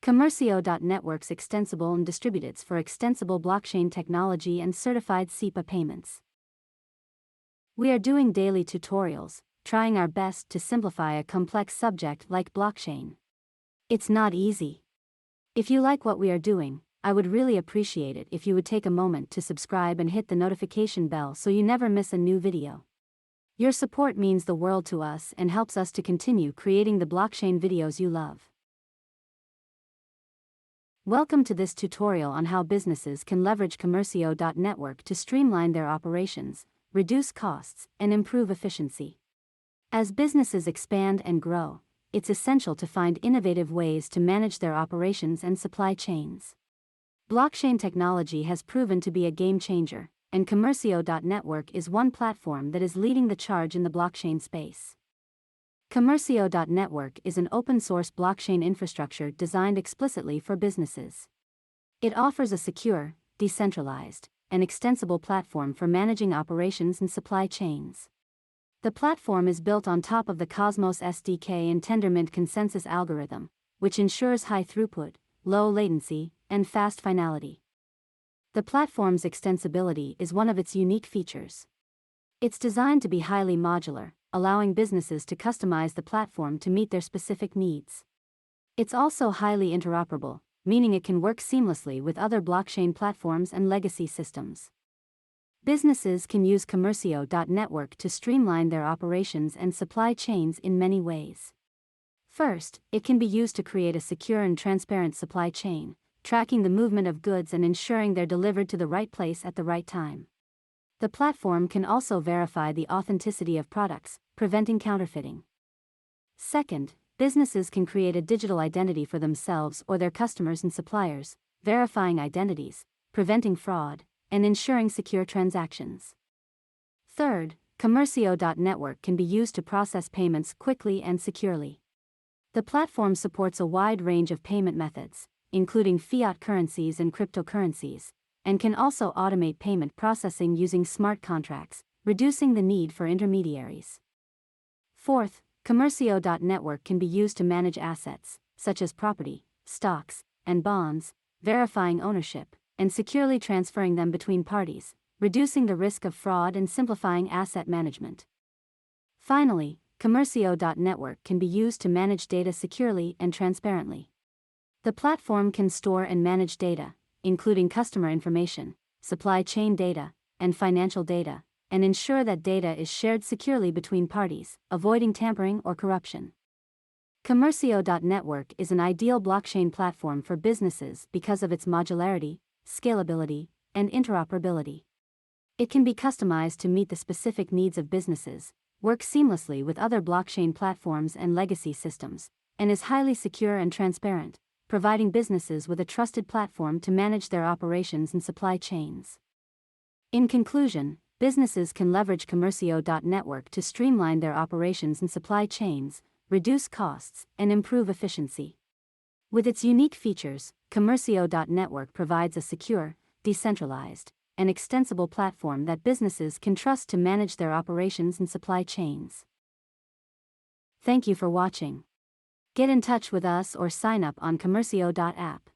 Commercio.network's extensible and distributed for extensible blockchain technology and certified SEPA payments. We are doing daily tutorials, trying our best to simplify a complex subject like blockchain. It's not easy. If you like what we are doing, I would really appreciate it if you would take a moment to subscribe and hit the notification bell so you never miss a new video. Your support means the world to us and helps us to continue creating the blockchain videos you love. Welcome to this tutorial on how businesses can leverage Commercio.network to streamline their operations, reduce costs, and improve efficiency. As businesses expand and grow, it's essential to find innovative ways to manage their operations and supply chains. Blockchain technology has proven to be a game changer, and Commercio.network is one platform that is leading the charge in the blockchain space. Commercio.network is an open-source blockchain infrastructure designed explicitly for businesses. It offers a secure, decentralized, and extensible platform for managing operations and supply chains. The platform is built on top of the Cosmos SDK and Tendermint consensus algorithm, which ensures high throughput, low latency, and fast finality. The platform's extensibility is one of its unique features. It's designed to be highly modular, allowing businesses to customize the platform to meet their specific needs. It's also highly interoperable, meaning it can work seamlessly with other blockchain platforms and legacy systems. Businesses can use Commercio.network to streamline their operations and supply chains in many ways. First, it can be used to create a secure and transparent supply chain, tracking the movement of goods and ensuring they're delivered to the right place at the right time. The platform can also verify the authenticity of products, preventing counterfeiting. Second, businesses can create a digital identity for themselves or their customers and suppliers, verifying identities, preventing fraud, and ensuring secure transactions. Third, Commercio.network can be used to process payments quickly and securely. The platform supports a wide range of payment methods, including fiat currencies and cryptocurrencies, and can also automate payment processing using smart contracts, reducing the need for intermediaries. Fourth, Commercio.network can be used to manage assets, such as property, stocks, and bonds, verifying ownership, and securely transferring them between parties, reducing the risk of fraud and simplifying asset management. Finally, Commercio.network can be used to manage data securely and transparently. The platform can store and manage data, including customer information, supply chain data, and financial data, and ensure that data is shared securely between parties, avoiding tampering or corruption. Commercio.network is an ideal blockchain platform for businesses because of its modularity, scalability, and interoperability. It can be customized to meet the specific needs of businesses, work seamlessly with other blockchain platforms and legacy systems, and is highly secure and transparent, providing businesses with a trusted platform to manage their operations and supply chains. In conclusion, businesses can leverage Commercio.network to streamline their operations and supply chains, reduce costs, and improve efficiency. With its unique features, Commercio.network provides a secure, decentralized, and extensible platform that businesses can trust to manage their operations and supply chains. Thank you for watching. Get in touch with us or sign up on Commercio.app.